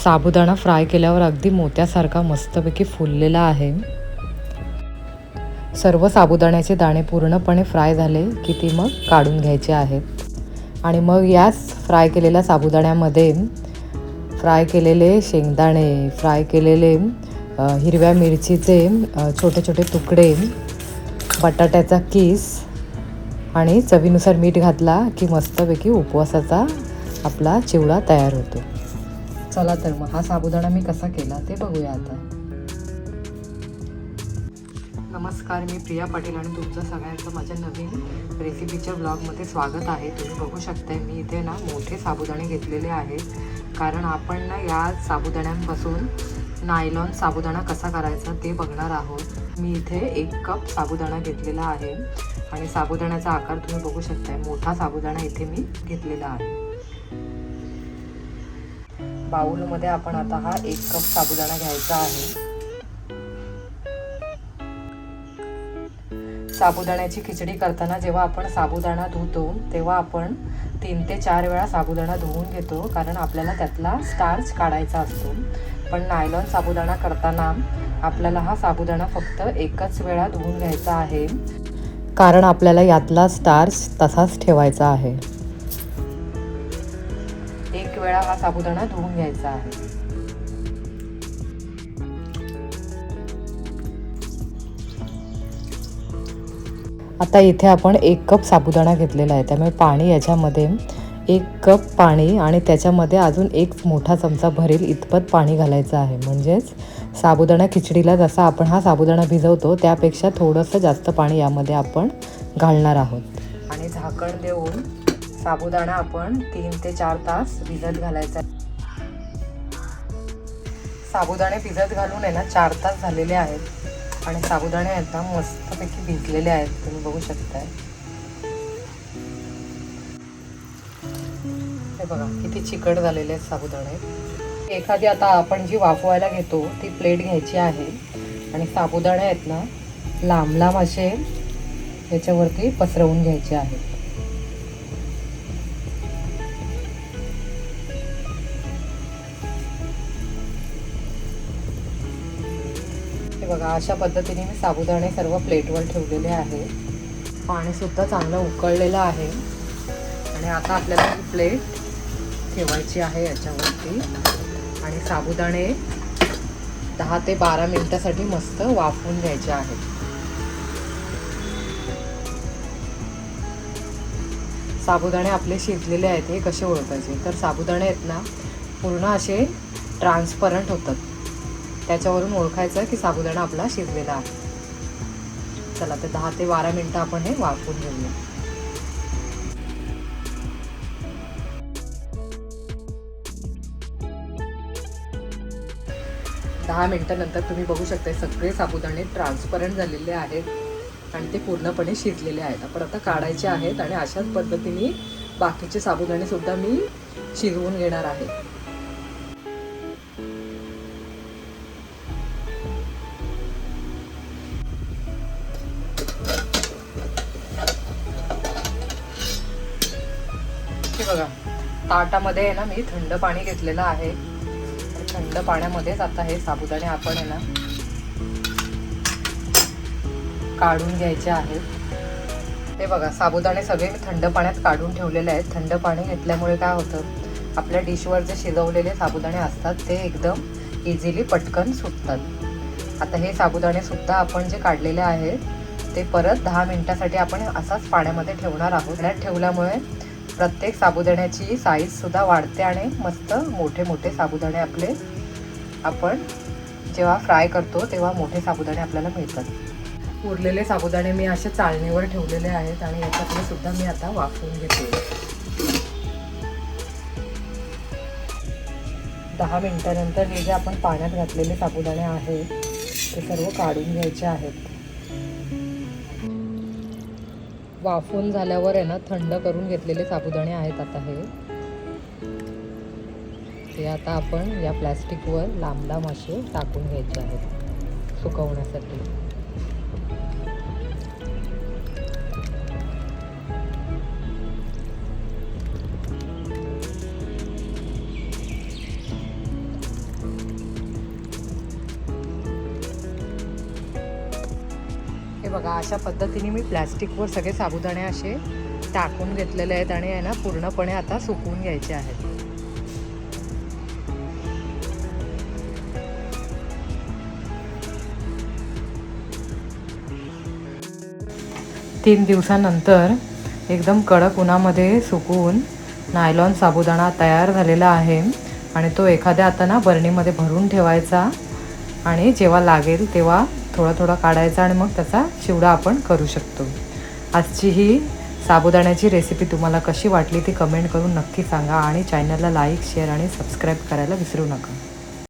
साबुदाणा fry केल्यावर अगदी मोत्यासारखा मस्तपैकी फुललेला आहे. सर्व साबुदाण्याचे दाणे पूर्णपणे फ्राय झाले की ती मग काढून घ्यायचे आहेत आणि मग याच फ्राय केलेल्या साबुदाण्यामध्ये फ्राय केलेले शेंगदाणे, फ्राय केलेले हिरव्या मिरचीचे छोटे छोटे तुकडे, बटाट्याचा किस आणि चवीनुसार मीठ घातला की मस्तपैकी उपवासाचा आपला चिवडा तयार होतो. चला तर मग हा साबुदाणा मी कसा केला ते बघूया आता. नमस्कार, मी प्रिया पाटील आणि तुमचं सगळ्यांचं माझ्या नवीन रेसिपीच्या ब्लॉगमध्ये स्वागत आहे. तुम्ही बघू शकताय मी इथे ना मोठे साबुदाणे घेतलेले आहेत, कारण आपण ना या साबुदाण्यांपासून नायलॉन साबुदाणा कसा करायचा ते बघणार आहोत. मी इथे 1 कप साबुदाणा घेतलेला आहे आणि साबुदाण्याचा आकार तुम्ही बघू शकताय. मोठा साबुदाणा इथे मी घेतलेला आहे. बाउलमध्ये आपण आता हा 1 कप साबुदाणा घ्यायचा आहे. साबुदाण्याची खिचडी करताना जेव्हा आपण साबुदाणा धुतो तेव्हा आपण 3 ते 4 वेळा साबुदाणा धुवून घेतो, कारण आपल्याला त्यातला स्टार्च काढायचा असतो. पण नायलॉन साबुदाणा करताना आपल्याला हा साबुदाणा फक्त एकच वेळा धुवून घ्यायचा आहे, कारण आपल्याला यातला स्टार्च तसाच ठेवायचा आहे. 1 वेळा हा साबुदाणा धुवून घ्यायचा आहे. आता इथे आपण 1 कप साबुदाणा घेतलेला आहे, त्यामुळे पाणी याच्यामध्ये 1 कप पाणी आणि त्याच्यामध्ये अजून 1 मोठा चमचा भरेल इतपत पाणी घालायचं आहे. म्हणजेच साबुदाणा खिचडीला जसा आपण हा साबुदाणा भिजवतो त्यापेक्षा थोडंसं जास्त पाणी यामध्ये आपण घालणार आहोत. आणि झाकण देऊन साबुदाणा आपण 3 ते 4 तास भिजत घालायचा. साबुदाणे भिजत घालून आहे ना 4 तास झालेले आहेत आणि साबुदाणे एकदम मस्तपैकी भिजलेले आहेत, तुम्ही बघू शकताय. हे बघा किती चिकट झालेले आहेत साबुदाणे. एखादी आता आपण जी वाफवायला घेतो ती प्लेट घ्यायची आहे आणि साबुदाणे आहेत ना लांब लांब असे याच्यावरती पसरवून घ्यायचे आहेत. हे बघा अशा पद्धतीने मी साबुदाणे सर्व प्लेटवर ठेवलेले आहे. पाणी सुद्धा चांगलं उकळलेलं आहे आणि आता आपल्याला ही प्लेट ठेवायची आहे याच्यावरती आणि साबुदाणे 10 ते 12 मिनिटासाठी मस्त वाफवून घ्यायचे आहेत. साबुदाणे आपले शिजलेले आहेत हे कसे ओळखायचे, तर साबुदाणे आहेत ना पूर्ण असे ट्रान्सपरंट होतात, त्याच्यावरून ओळखायचं की साबुदाणा आपला शिजलेला आहे. चला तर 10 ते 12 मिनिटं आपण हे वाफवून घेऊया. दहा मिनिटानंतर तुम्ही बघू शकता सगळे साबुदाणे ट्रान्सपरंट झालेले आहेत आणि ते पूर्णपणे शिजलेले आहेत. आपण आता काढायचे आहेत आणि अशाच पद्धतीने बाकीचे साबुदाणे सुद्धा मी शिजवून घेणार आहे. हे बघा ताटामध्ये आहे ना मी थंड पाणी घेतलेलं आहे. थंड पाण्यामध्येच आता हे साबुदाणे आपण आहे ना काढून घ्यायचे आहेत. हे बघा साबुदाणे सगळे मी थंड पाण्यात काढून ठेवलेले आहेत. थंड पाणी घेतल्यामुळे काय होतं, आपल्या डिशवर जे शिजवलेले साबुदाणे असतात ते एकदम इझिली पटकन सुटतात. आता हे साबुदाणे सुद्धा आपण जे काढलेले आहेत ते परत 10 मिनिटासाठी आपण असाच पाण्यामध्ये ठेवणार आहोत. पाण्यात ठेवल्यामुळे प्रत्येक साबुदाण्याची साईज सुद्धा वाढते आणि मस्त मोठे मोठे साबुदाणे आपले आपण जेव्हा फ्राय करतो तेव्हा मोठे साबुदाणे आपल्याला मिळतात. उरलेले साबुदाणे मी अशा चाळणीवर ठेवलेले आहेत आणि याच्यातले सुद्धा मी आता वाफवून घेते. 10 मिनिटानंतर हे जे आपण पाण्यात घातलेले साबुदाणे आहेत ते सर्व काढून घ्यायचे आहेत. वाफवून झाल्यावर आहे ना थंड करून घेतलेले साबुदाणे आहेत. आता हे आता आपण या प्लॅस्टिकवर लांब लांब असे टाकून घ्यायचे आहेत सुकवण्यासाठी. बघा अशा पद्धतीने मी प्लॅस्टिकवर सगळे साबुदाणे असे टाकून घेतलेले आहेत आणि आहे ना पूर्णपणे आता सुकवून घ्यायचे आहेत. तीन दिवसानंतर एकदम कडक उन्हामध्ये सुकवून नायलॉन साबुदाणा तयार झालेला आहे आणि तो एखाद्या आता ना बरणीमध्ये भरून ठेवायचा आणि जेव्हा लागेल तेव्हा थोडा थोडा काढायचा आणि मग त्याचा चिवडा आपण करू शकतो. आजची ही साबुदाण्याची रेसिपी तुम्हाला कशी वाटली ती कमेंट करून नक्की सांगा आणि चॅनलला लाईक, शेअर आणि सबस्क्राईब करायला विसरू नका.